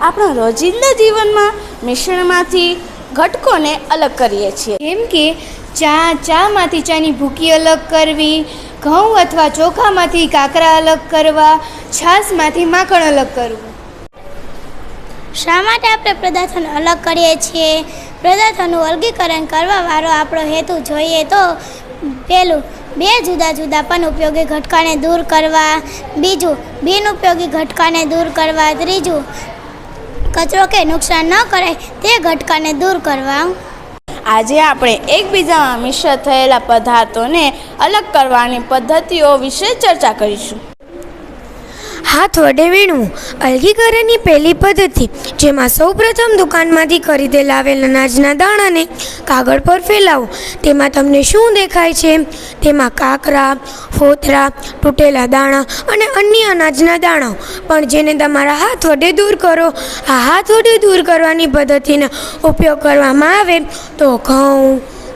આપણા રોજિંદા જીવનમાં મિશ્રણમાંથી ઘટકોને અલગ કરીએ છીએ, જેમ કે ચામાંથી ચાની ભૂકી અલગ કરવી, ઘઉં અથવા ચોખામાંથી કાકરા અલગ કરવા, છાશમાંથી માખણ અલગ કરવું. શા માટે આપણે પદાર્થોને અલગ કરીએ છીએ? પદાર્થોનું વર્ગીકરણ કરવાવાળો આપણો હેતુ જોઈએ તો પહેલું, બે જુદા જુદા પણ ઉપયોગી ઘટકાને દૂર કરવા, બીજું બિનઉપયોગી ઘટકાને દૂર કરવા, ત્રીજું કચરો કે નુકસાન ન કરે તે ઘટકાને દૂર કરવા. આજે આપણે એકબીજામાં મિશ્ર થયેલા પદાર્થોને અલગ કરવાની પદ્ધતિઓ વિશે ચર્ચા કરીશું. હાથ વડે વીણવું અલગીકરણની પહેલી પદ્ધતિ, જેમાં સૌપ્રથમ દુકાનમાંથી ખરીદેલ આવેલ અનાજના દાણાને કાગળ પર ફેલાવો. તેમાં તમને શું દેખાય છે? તેમાં કાકરા, ફોતરા, તૂટેલા દાણા અને અન્ય અનાજના દાણાઓ, પણ જેને તમારા હાથ વડે દૂર કરો. આ હાથ વડે દૂર કરવાની પદ્ધતિનો ઉપયોગ કરવામાં આવે તો ઘઉં,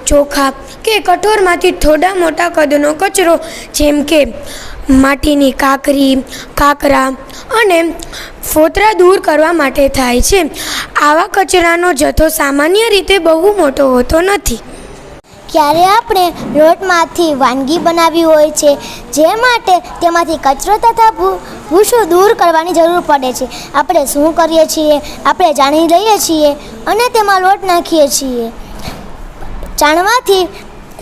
ચોખા કે કઠોળમાંથી થોડા મોટા કદનો કચરો, જેમ કે માટીની કાકરી, કાકરા અને ફોતરા દૂર કરવા માટે થાય છે. આવા કચરાનો જથ્થો સામાન્ય રીતે બહુ મોટો હોતો નથી. ક્યારે આપણે લોટમાંથી વાનગી બનાવી હોય છે, જે માટે તેમાંથી કચરો તથા ભૂસો દૂર કરવાની જરૂર પડે છે. આપણે શું કરીએ છીએ? આપણે ચાણી લઈએ છીએ અને તેમાં લોટ નાખીએ છીએ.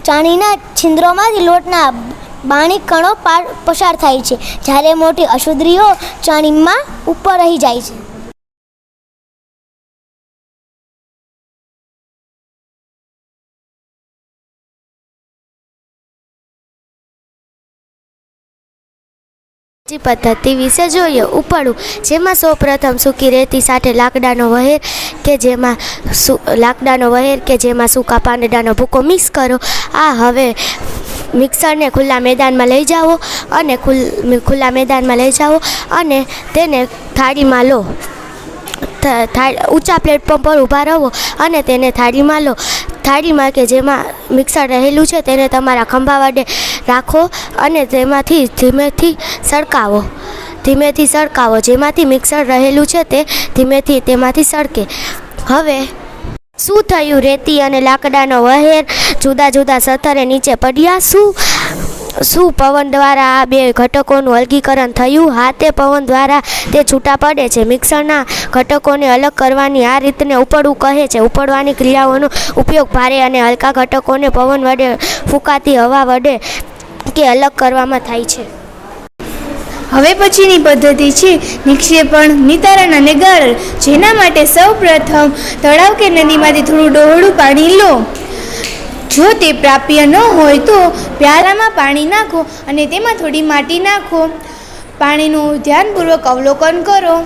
ચાણીના છિદ્રોમાંથી લોટના બારીક કણો પસાર થાય છે, જ્યારે મોટી અશુદ્ધિઓ ચાણીમાં ઉપર રહી જાય છે. પદ્ધતિ વિશે જોઈએ. ઉપાડવું, જેમાં સૌપ્રથમ સૂકી રેતી સાથે લાકડાનો વહેર કે જેમાં સૂકા પાંદડાનો ભૂકો મિક્સ કરો. આ હવે મિક્સરને ખુલ્લા મેદાનમાં લઈ જાઓ અને તેને થાળીમાં લો. ઊંચા પ્લેટફોર્મ પર ઊભા રહો અને તેને થાળીમાં લો. થાળીમાં કે જેમાં મિક્સર રહેલું છે તેને તમારા ખંભા વડે રાખો અને તેમાંથી ધીમેથી સળકાવો. જેમાંથી મિક્સર રહેલું છે તે ધીમેથી તેમાંથી સળકે. હવે શું થયું? રેતી અને લાકડાનો વહેર જુદા જુદા સ્તરે નીચે પડ્યા. શું પવન દ્વારા આ બે ઘટકોનું અલગીકરણ થયું? હા, તે પવન દ્વારા તે છૂટા પડે છે. મિક્સરના ઘટકોને અલગ કરવાની આ રીતને ઉપાડવું કહે છે. ઉપાડવાની ક્રિયાઓનો ઉપયોગ ભારે અને હલકા ઘટકોને પવન વડે ફૂંકાતી હવા વડે કે અલગ કરવામાં થાય છે. હવે પછીની પદ્ધતિ છે નિક્ષેપણ, નિતારણ અને ગાળણ, જેના માટે સૌ પ્રથમ તળાવ કે નદીમાંથી થોડું ડહોળું પાણી લો. જો તે પ્રાપ્ય ન હોય તો પ્યાલામાં પાણી નાખો અને તેમાં થોડી માટી નાખો. પાણીનું ધ્યાનપૂર્વક અવલોકન કરો.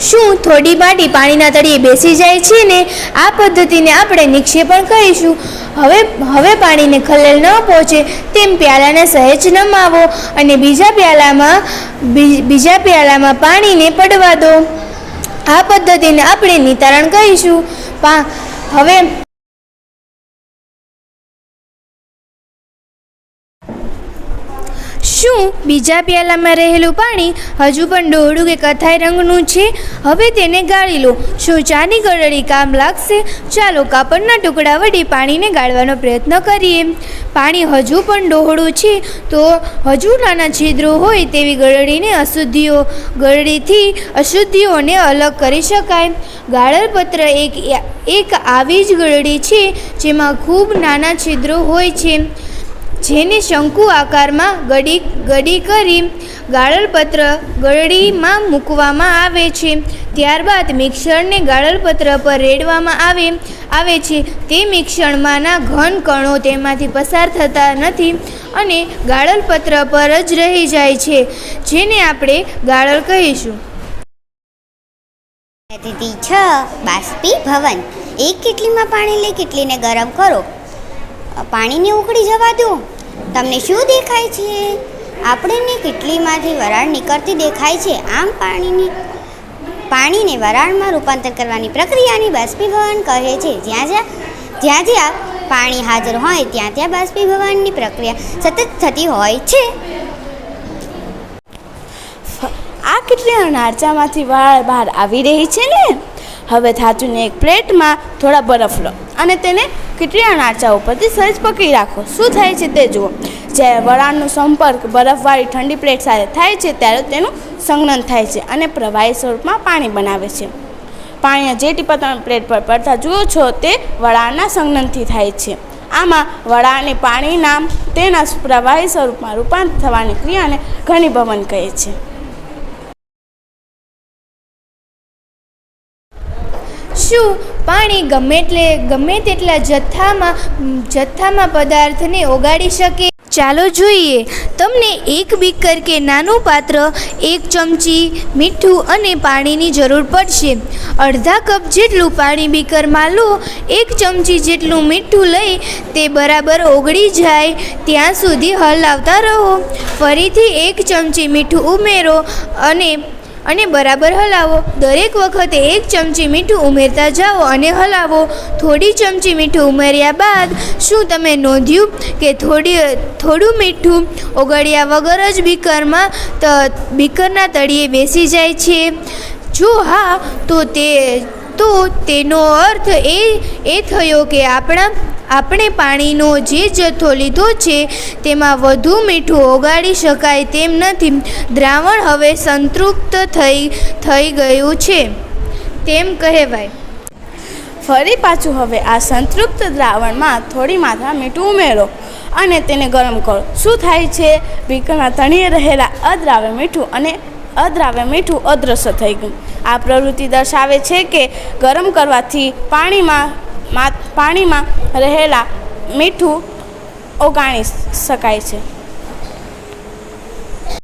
શું થોડી માટી પાણીના તળિયે બેસી જાય છે ને? આ પદ્ધતિને આપણે નિક્ષેપણ કહીશું. હવે પાણીને ખલેલ ન પહોંચે તેમ પ્યાલાને સહેજ નમાવો અને બીજા પ્યાલામાં પાણીને પડવા દો. આ પદ્ધતિને આપણે નિતારણ કહીશું. હવે શું બીજા પ્યાલામાં રહેલું પાણી હજુ પણ ડોળું કે કથાઈ રંગનું છે? હવે તેને ગાળી લો. શું ચાની ગળણી કામ લાગશે? ચાલો કાપડના ટુકડા વડે પાણીને ગાળવાનો પ્રયત્ન કરીએ. પાણી હજુ પણ ડોળું છે તો હજુ નાના છિદ્રો હોય તેવી ગળણીથી અશુદ્ધિઓને અલગ કરી શકાય. ગાળણપત્ર એક આવી જ ગળણી છે જેમાં ખૂબ નાના છિદ્રો હોય છે, જેને શંકુ આકારમાં ગડી કરી ગાળણપત્ર ગળણીમાં મૂકવામાં આવે છે. ત્યારબાદ મિક્સરને ગાળણપત્ર પર રેડવામાં આવે છે. તે મિશ્રણમાંના ઘન કણો તેમાંથી પસાર થતા નથી અને ગાળણપત્ર પર જ રહી જાય છે, જેને આપણે ગાળણ કહીશું. પદ્ધતિ 6. બાષ્પીભવન. એક કેટલીમાં પાણી લઈ કેટલીને ગરમ કરો. પાણીને ઉકળી જવા દો. તમને શું દેખાય છે? આપણને કેટલીમાંથી વરાળ નીકળતી દેખાય છે. આમ પાણીને વરાળમાં રૂપાંતર કરવાની પ્રક્રિયાને બાષ્પીભવન કહે છે. જ્યાં પાણી હાજર હોય ત્યાં બાષ્પીભવનની પ્રક્રિયા સતત થતી હોય છે. આ આ કીટલીના નાળચામાંથી વાળ બહાર આવી રહી છે ને? હવે ધાતુની એક પ્લેટમાં થોડા બરફ લો અને તેને કીટલીના નાળચા ઉપરથી સહેજ પકડી રાખો. શું થાય છે તે જુઓ. જ્યારે વરાળનો સંપર્ક બરફવાળી ઠંડી પ્લેટ સાથે થાય છે ત્યારે તેનું સંઘનન થાય છે અને પ્રવાહી સ્વરૂપમાં પાણી બનાવે છે. પાણીના જે ટીપા તમે પ્લેટ પર પડતા જુઓ છો તે વરાળના સંઘનનથી થાય છે. આમાં વરાળને પાણીના તેના પ્રવાહી સ્વરૂપમાં રૂપાંતર થવાની ક્રિયાને ઘનીભવન કહે છે. શું પાણી ગમે તેટલા જથ્થામાં પદાર્થને ઓગાળી શકે? ચાલો જોઈએ. તમને એક બીકર કે નાનું પાત્ર, 1 ચમચી મીઠું અને પાણીની જરૂર પડશે. અડધા કપ જેટલું પાણી બીકરમાં લો. 1 ચમચી જેટલું મીઠું લઈ તે બરાબર ઓગળી જાય ત્યાં સુધી હલાવતા રહો. ફરીથી 1 ચમચી મીઠું ઉમેરો અને બરાબર હલાવો. દરેક વખતે 1 ચમચી મીઠું ઉમેરતા જાઓ અને હલાવો. થોડી ચમચી મીઠું ઉમેર્યા બાદ શું તમે નોંધ્યું કે થોડું મીઠું ઓગળ્યા વગર જ બીકરના તળિયે બેસી જાય છે? જો હા, તો તેનો અર્થ એ થયો કે આપણે પાણીનો જે જથ્થો લીધો છે તેમાં વધુ મીઠું ઓગાળી શકાય તેમ નથી. દ્રાવણ હવે સંતૃપ્ત થઈ ગયું છે તેમ કહેવાય. ફરી પાછું હવે આ સંતૃપ્ત દ્રાવણમાં થોડી માત્રા મીઠું ઉમેરો અને તેને ગરમ કરો. શું થાય છે? બીકરના તળિયે રહેલા અદ્રાવ્ય મીઠું અદૃશ્ય થઈ ગયું. આ પ્રવૃત્તિ દર્શાવે છે કે ગરમ કરવાથી પાણીમાં રહેલા મીઠું ઓગાળી શકાય છે.